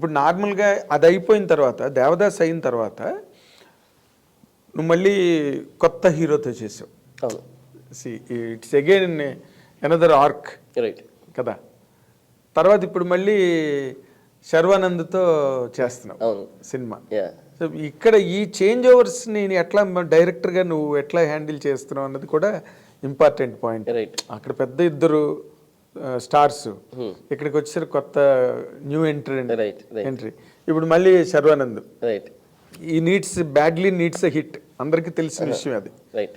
ఇప్పుడు నార్మల్గా అది అయిపోయిన తర్వాత, దేవదాస్ అయిన తర్వాత నువ్వు మళ్ళీ కొత్త హీరోతో చేసావు. అవును. It's again another arc, right కదా. తర్వాత ఇప్పుడు మళ్ళీ శర్వానంద్తో చేస్తున్నావు అవును సినిమా. యా సో ఇక్కడ ఈ చేంజ్ ఓవర్స్ని ఎట్లా డైరెక్టర్గా నువ్వు ఎట్లా హ్యాండిల్ చేస్తున్నావు అన్నది కూడా ఇంపార్టెంట్ పాయింట్. రైట్ అక్కడ పెద్ద ఇద్దరు స్టార్స్, ఇక్కడికి వచ్చేసరి కొత్త న్యూ ఎంట్రీ. ఇప్పుడు మళ్ళీ శర్వానంద్. రైట్ ఈ బ్యాడ్లీ నీడ్స్ ఎ హిట్, అందరికీ తెలిసిన విషయం అది. రైట్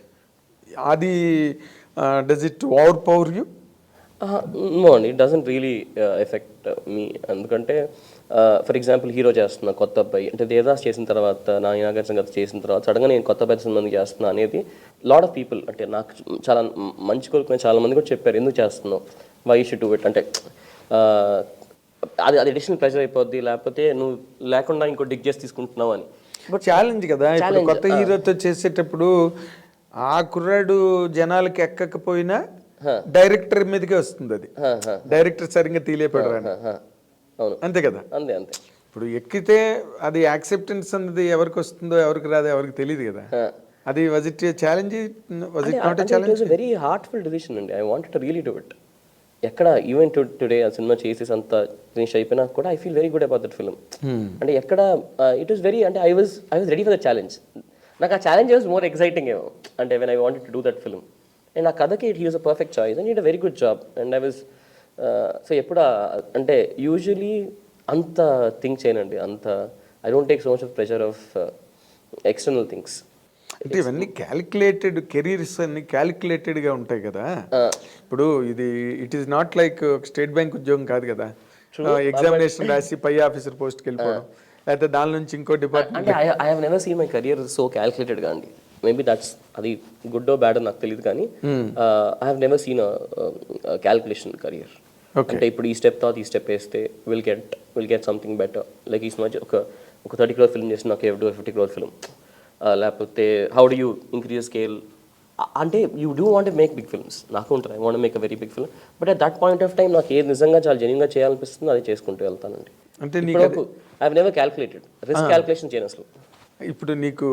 అది does it overpower you? No అండి, it doesn't really affect me. ఎందుకంటే ఫర్ ఎగ్జాంపుల్ హీరో చేస్తున్నా కొత్త అబ్బాయి అంటే దేవదాస్ చేసిన తర్వాత, నా నాగార్జున గారు చేసిన తర్వాత సడన్గా నేను కొత్త అబ్బాయి సినిమా చేస్తున్నా అనేది లాట్ ఆఫ్ పీపుల్ అంటే నాకు చాలా మంచి కోరుకునే చాలా మంది కూడా చెప్పారు, ఎందుకు చేస్తున్నావు, వై షుడ్ డూ ఇట్ అంటే అది అడిషనల్ ప్రెజర్ అయిపోద్ది, లేకపోతే నువ్వు లేకుండా ఇంకో డిగ్ చేసి తీసుకుంటున్నావు అని. బట్ ఛాలెంజ్ కదా, ఇప్పుడు కొత్త హీరోతో చేసేటప్పుడు ఆ కుర్రాడు జనాలకి ఎక్కకపోయినా డైరెక్టర్ మీదకే వస్తుంది. అది డైరెక్టర్ సరిగ్గా తీలేపడు అవును అంతే కదా. అంతే అంతే. ఇప్పుడు ఎక్కితే అది యాక్సెప్టెన్స్ అన్నది ఎవరికి వస్తుందో ఎవరికి రాదో ఎవరికి తెలియదు కదా. అది was it challenge, was it not a challenge? Very heartful decision అండి. I wanted to really do it. ఎక్కడ ఈవెన్ టుడే ఆ సినిమా చేసేసి అంత ఫినిష్ అయిపోయినా కూడా I feel very good about that film. అంటే ఎక్కడ ఇట్ వాస్ వెరీ అంటే I was ready for the challenge. నాకు ఆ ఛాలెంజ్ వాజ్ మోర్ ఎక్సైటింగ్ ఏమో అంటే when I wanted to do that film. And ఆ కథకి he was a perfect choice and it a very good job. And I was so ఎప్పుడు అంటే usually అంత think చేయనండి, అంత I don't take so much of pressure of external things. అంటే ఇవన్నీ calculated careers అన్ని క్యాలిక్యులేటెడ్గా ఉంటాయి కదా. ఇప్పుడు it is not like state bank ఉద్యోగం కాదు కదా, ఎగ్జామినేషన్ రాసి పై ఆఫీసర్ పోస్ట్కి వెళ్ళిపోవడం, లేకపోతే దాని నుంచి ఇంకో డిపార్ట్మెంట్. అంటే I have never seen my career so క్యాలిక్యులేటెడ్గా అండి. మేబీ దట్స్ అది గుడ్ ఓ బ్యాడ్ నాకు తెలియదు కానీ I have never seen calculation career. అంటే ఇప్పుడు ఈ స్టెప్ తర్వాత ఈ స్టెప్ వేస్తే will get something better. Like ఈ మధ్య ఒక 30 crore ఫిల్మ్ చేసి నాకు ఎవరు 50 crore ఫిల్మ్, లేకపోతే how do you increase scale అంటే you do want make big films. నాకు ఉంటుంది I want make a very big film. But at that point of time నాకు ఏది నిజంగా చాలా జెన్యూన్గా చేయాలనిపిస్తుందో అది చేసుకుంటూ వెళ్తానండి. అంటే I have never calculated, risk calculation చేయను అసలు. ఇప్పుడు నీకు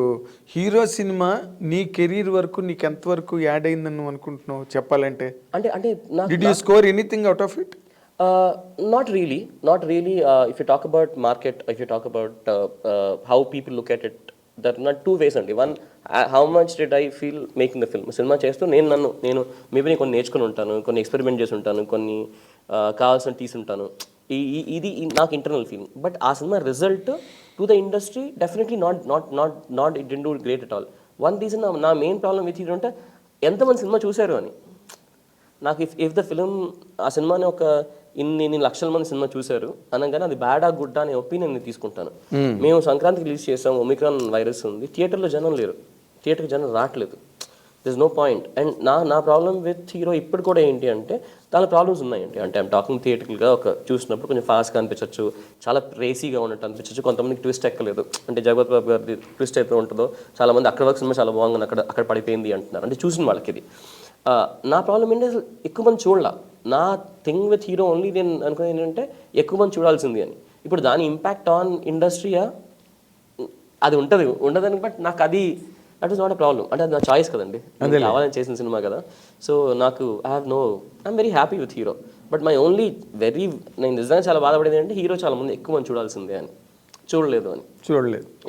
హీరో సినిమా నీ కెరీర్ వరకు నీకు ఎంతవరకు యాడ్ అయిందని నువ్వు అనుకుంటున్నావు చెప్పాలంటే? అంటే did you score anything out of it? Not really. If you talk about market, if you talk about how people look at it, there are not two ways అండి. One, how much did I feel making the film? Cinema చేస్తూ నేను maybe కొన్ని నేర్చుకుని ఉంటాను, కొన్ని experiment చేసి ఉంటాను, కొన్ని కావాల్సిన తీసుంటాను. ఇది నాకు ఇంటర్నల్ ఫీలింగ్. బట్ ఆ cinema result to the industry definitely not it did do great at all. One reason నా మెయిన్ ప్రాబ్లం విత్ ఇది అంటే ఎంతమంది సినిమా చూశారు అని. నాకు ఇఫ్ ద ఫిలిం ఆ సినిమాని ఒక ఇన్ని లక్షల మంది సినిమా చూశారు అనగానే అది బ్యాడా గుడ్డా అనే ఒపీనియన్ నేను తీసుకుంటాను. మేము సంక్రాంతికి రిలీజ్ చేసాం, ఒమిక్రాన్ వైరస్ ఉంది, థియేటర్లో జనం లేరు, థియేటర్కి జనం రావట్లేదు, దిస్ నో పాయింట్. అండ్ నా ప్రాబ్లం విత్ హీరో ఇప్పుడు కూడా ఏంటి అంటే చాలా ప్రాబ్లమ్స్ ఉన్నాయండి. అంటే ఐమ్ టాకింగ్ థియేటర్గా ఒక చూసినప్పుడు కొంచెం ఫాస్ట్గా అనిపించవచ్చు, చాలా రేసీగా ఉన్నట్టు అనిపించవచ్చు, కొంతమందికి ట్విస్ట్ ఎక్కలేదు. అంటే జగపతి బాబు గారి ట్విస్ట్ అయితే ఉంటుందో చాలామంది అక్కడ వరకు సినిమా చాలా బాగుంది అక్కడ పడిపోయింది అంటున్నారు, అంటే చూసిన వాళ్ళకి ఇది. నా ప్రాబ్లం ఏంటంటే ఎక్కువ మంది చూడాల. నా థింగ్ విత్ హీరో ఓన్లీ నేను అనుకునేది ఏంటంటే ఎక్కువ మంది చూడాల్సింది అని. ఇప్పుడు దాని ఇంపాక్ట్ ఆన్ ఇండస్ట్రీయా అది ఉండదని, బట్ నాకు అది that is not a problem. అంటే అది నా చాయిస్ కదండి, కావాలని చేసిన సినిమా కదా. సో నాకు I'm very happy with hero. But my only నేను నిజంగా చాలా బాధపడేది అంటే హీరో చాలా మంది ఎక్కువ మంది చూడాల్సిందే అని, చూడలేదు.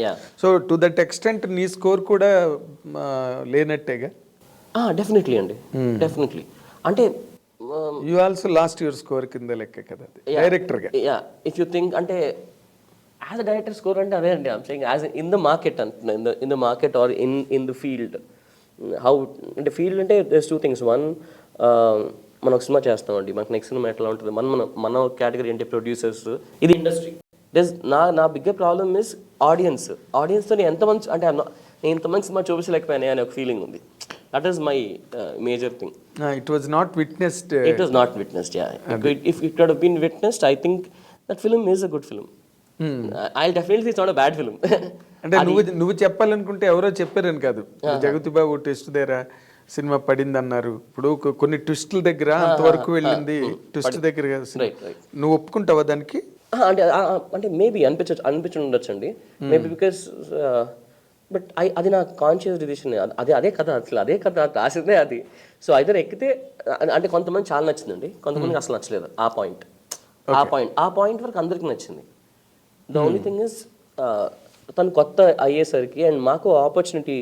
Yeah. So to that extent నీ స్కోర్ కూడా లేనట్టేగా? డెఫినెట్లీ అండి, డెఫినెట్లీ. అంటే you also lost your score కింద లెక్క కదా డైరెక్టర్గా. యా, ఇఫ్ యూ థింక్ అంటే యాజ్ అ డైరెక్టర్ స్కోర్ అంటే అదే అండి. I'm saying as in the market అంటున్నా, in the market or in the field. How అంటే ఫీల్డ్ అంటే దేర్స్ టూ థింగ్స్. వన్, మనం ఒక సినిమా చేస్తామండి, మనకు నెక్స్ట్ సినిమా ఎట్లా ఉంటుంది, మన కేటగిరీ అంటే ప్రొడ్యూసర్స్, ఇది ఇండస్ట్రీ. నా బిగ్గర్ ప్రాబ్లమ్ ఇస్ ఆడియన్స్తో ఎంతమంది అంటే నేను ఇంతమంది సినిమా చూపించలేకపోయానే అనే ఒక ఫీలింగ్ ఉంది. That is my major thing. It was not witnessed. It was not witnessed, yeah. If it could have been witnessed, I think that film is a good film. I'll definitely say it's not a bad film. అంటే నువ్వు చెప్పాలనుకుంటే ఎవరో చెప్పారని కాదు, జగతి బాబు test దగ్గర cinema పడింది అన్నారు. ఇప్పుడు కొన్ని ట్విస్టుల దగ్గర అంతవరకు వెళ్ళింది, ట్విస్ట్ దగ్గర నువ్వు ఒప్పుకుంటావా దానికి? అంటే అంటే మేబీ అనిపించి ఉండొచ్చండి మేబీ బికాస్ బట్ అది నా కాన్షియస్ డిసిషన్ అదే కథ అసలు అదే కథ రాసిందే అది. సో ఐదర్ ఎక్కితే అంటే కొంతమంది చాలా నచ్చిందండి, కొంతమందికి అసలు నచ్చలేదు ఆ పాయింట్ వరకు అందరికి నచ్చింది. ద ఓన్లీ థింగ్ ఇస్ తను కొత్త అయ్యేసరికి అండ్ మాకు ఆపర్చునిటీ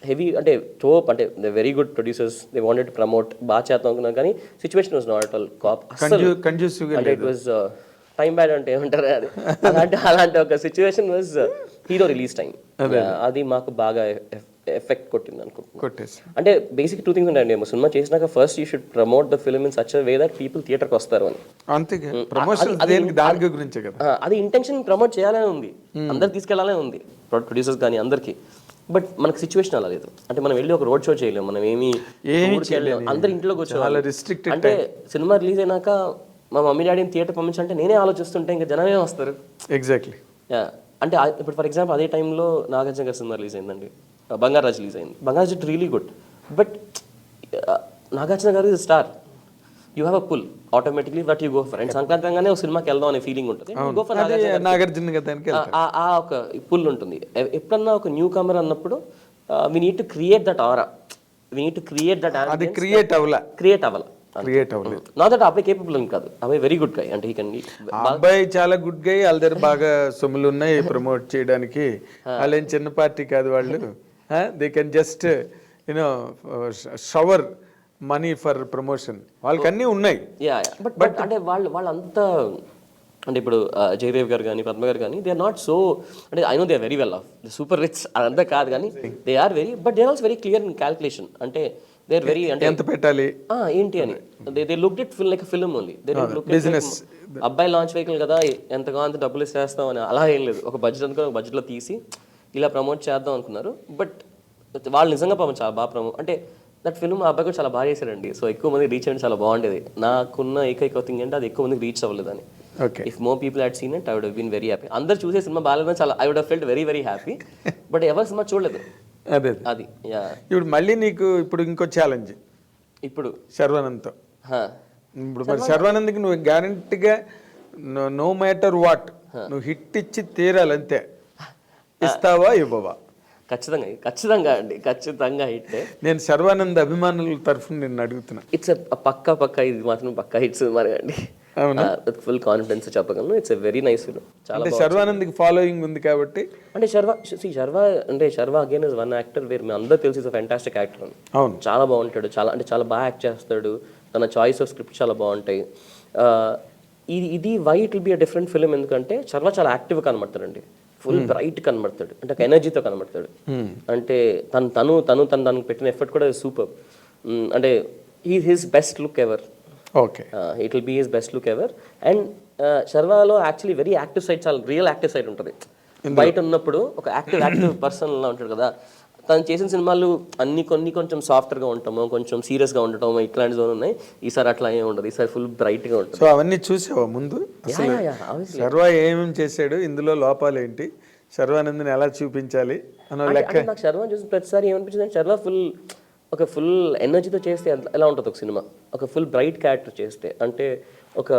హెవీ అంటే టోప్ అంటే the very good producers they wanted to promote బాగా చేద్దాం అనుకున్నాను కానీ సిచ్యువేషన్ వాజ్ నాట్ ఆల్ కాప్ అంటే ఇట్ వాజ్ టైం బ్యాడ్ అంటే ఏమంటారు అది అలాంటి ఒక situation was hero release time. అది మాకు బాగా ఎఫెక్ట్ కొట్టింది అనుకుంటున్నాను. అంటే బేసిక్ 2 థింగ్స్ ఉంటాయండి, సినిమా చేసినాక first you should promote the film in such way that people థియేటర్కి వస్తారు అని. అది ఇంటెన్షన్ ప్రమోట్ చేయాలనే ఉంది, అందరికి తీసుకెళ్లాలనే ఉంది ప్రొడ్యూసర్స్ కానీ అందరికి. బట్ మనకు సిచ్యువేషన్ అలా లేదు. అంటే మనం వెళ్ళి ఒక రోడ్ షో చేయలేము, మనం ఏమి అందరు ఇంట్లో కూర్చోవాలి. అంటే సినిమా రిలీజ్ అయినాక మా మమ్మీ డాడీని థియేటర్ పంపించాలంటే నేనే ఆలోచిస్తుంటే ఇంకా జనమే వస్తారు. ఎగ్జాక్ట్లీ. అంటే ఇప్పుడు ఫర్ ఎగ్జాంపుల్ అదే టైంలో నాగార్జున గారి సినిమా రిలీజ్ అయిందండి, బంగారాజ్ రిలీజ్ అయింది. Bangarraju it really good, but Nagarjuna garu is star, you have a pull automatically but you go for. And సంక్రాంతిగానే ఒక సినిమాకి వెళ్దాం అనే ఫీలింగ్ ఉంటుంది, గో ఫర్ నాగార్జున. ఆ ఒక పుల్ ఉంటుంది. ఎప్పుడన్నా ఒక న్యూ కమర్ అన్నప్పుడు we need to create that aura, we need to create that. అది క్రియేట్ అవ్వాల. నాట్ దట్ అబ్బాయి కేపబుల్ అని కాదు, అబ్బాయి వెరీ గుడ్ గై. అంటే ఈ కెన్ అబ్బాయి చాలా గుడ్ గై, వాళ్ళ దగ్గర బాగా సొమ్ములు ఉన్నాయి ప్రమోట్ చేయడానికి. వాళ్ళేం చిన్న పార్టీ కాదు వాళ్ళు, they can just you know shower money for promotion, వాళ్ళకి అన్నీ ఉన్నాయి. బట్ అంటే వాళ్ళంతా అంటే ఇప్పుడు జయదేవ్ గారు కానీ పద్మ గారు కానీ దే ఆర్ నాట్ సో, అంటే I know they are very well off, super rich అదంతా కాదు కానీ they are very, but they are also very clear in calculation. అంటే దే ఆర్ వెరీ అంటే ఎంత పెట్టాలి ఏంటి అని they looked it like film only. They look business. అబ్బాయి లాంచ్ వెహికల్ కదా ఎంతగా అంత డబ్బులు ఇస్తాం అని అలా ఏం లేదు. ఒక బడ్జెట్ అనుకుని ఒక బడ్జెట్లో తీసి ఇలా ప్రమోట్ చేద్దాం అనుకున్నారు. బట్ వాళ్ళు నిజంగా పాపం చాలా బాగా ప్రమోట్, అంటే దట్ ఫిల్మ్ ఆ అబ్బాయి కూడా చాలా బాగా చేశారండి. సో ఎక్కువ మంది రీచ్ అయ్యి చాలా బాగుండేది. నాకున్న ఏకైక థింగ్ అంటే అది ఎక్కువ మందికి రీచ్ అవ్వలేదని. If more people had seen it I would have been very happy. అందరు చూసే సినిమా బాగాలేదని చాలా I would have felt very very happy. But ఎవరు సినిమా చూడలేదు. అదే అది ఇప్పుడు మళ్ళీ నీకు ఇప్పుడు ఇంకో ఛాలెంజ్ ఇప్పుడు శర్వానంద్తో. ఇప్పుడు మరి శర్వానంద్కి నువ్వు గ్యారంటీగా నో మ్యాటర్ వాట్ నువ్వు హిట్ ఇచ్చి తీరాలి అంతే. ఇస్తావా ఇవ్వవా? ఖచ్చితంగా అండి, ఖచ్చితంగా హిట్. నేను శర్వానంద్ అభిమానుల తరఫున నిన్ను అడుగుతున్నా. ఇట్స్ పక్కా ఇది మాత్రం పక్కా హిట్స్ మరి అండి, ఫుల్ కాన్ఫిడెన్స్ చెప్పగలను. It's a very nice film. చాలా శర్వానంద్కి ఫాలోయింగ్ ఉంది కాబట్టి. అంటే Sharwa again is one actor where మీ అందరూ తెలిసి ఇస్ ఫ్యాంటాస్టిక్ యాక్టర్ అని. అవును, చాలా బాగుంటాడు, చాలా బాగా యాక్ట్ చేస్తాడు, తన చాయిస్ ఆఫ్ స్క్రిప్ట్ చాలా బాగుంటాయి. ఇది why it will be a different film, ఎందుకంటే శర్వా చాలా యాక్టివ్ కనబడతాడండి, ఫుల్ బ్రైట్ కనబడతాడు, అంటే ఒక ఎనర్జీతో కనబడతాడు. అంటే తను దానికి పెట్టిన ఎఫర్ట్ కూడా సూపర్. అంటే his best look ever. Okay, it will be his best look ever. And శర్వాలో యాక్చువల్లీ వెరీ యాక్టివ్ సైడ్, చాలా రియల్ యాక్టివ్ సైడ్ ఉంటుంది. బయట ఉన్నప్పుడు ఒక యాక్టివ్ పర్సన్ లా ఉంటాడు కదా. తను చేసిన సినిమాలు కొన్ని కొంచెం సాఫ్ట్గా ఉంటాము, కొంచెం సీరియస్గా ఉండటం ఇట్లాంటి జోన్ ఉన్నాయి. ఈసారి అట్లా ఏమి ఉండదు, ఈసారి ఫుల్ బ్రైట్గా ఉంటుంది. సో అవన్నీ చూసావా ముందు? శర్వా ఏమేమి చేశాడు, ఇందులో లోపాలు ఏంటి, శర్వానంద్ని ఎలా చూపించాలి అన్న లెక్క. నాకు శర్వా చూసిన ప్రతిసారి ఏమనిపించింది అంటే శర్వా ఫుల్ ఎనర్జీతో చేస్తే ఎలా ఉంటుంది ఒక సినిమా, ఒక ఫుల్ బ్రైట్ క్యారెక్టర్ చేస్తే. అంటే ఒక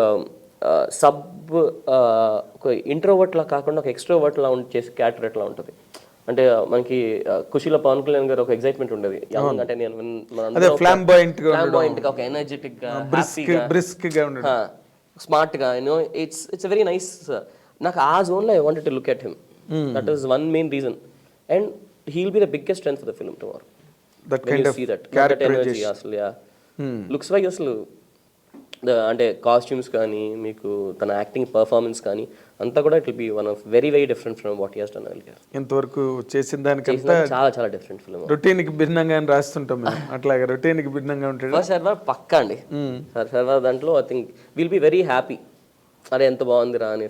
ఒక ఇంట్రోవర్ట్ లా కాకుండా ఒక ఎక్స్ట్రోవర్ట్ లా చేసే క్యారెక్టర్ ఎట్లా ఉంటుంది అంటే మనకి ఖుషీలో పవన్ కళ్యాణ్ గారు ఒక ఎక్సైట్మెంట్ ఉండేది. అంటే నేను ఫ్లాంబాయింట్ గా ఒక ఎనర్జెటిక్ గా బ్రిస్క్ గా స్మార్ట్ గా ఇట్స్ వెరీ నైస్. నాకు ఆ జోన్ లో I wanted to look at him. That is one main reason. And he will be the biggest strength for the film tomorrow. That kind of characterization అసలు looks wise అసలు అంటే costumes కానీ మీకు తన acting performance కానీ అంతా కూడా it will B one of very different from what he has done earlier. ఇంతవరకు చేసిన దానికంతా చాలా డిఫరెంట్ ఫిల్మ్. రొటీన్ కి భిన్నంగా రాస్తుంటాం అట్లాగే రొటీన్ కి భిన్నంగా ఉంటాడు సర్వర్ పక్కా అండి. సర్వర్ దాంట్లో I think will be very happy, అరే ఎంత బాగుందిరా అని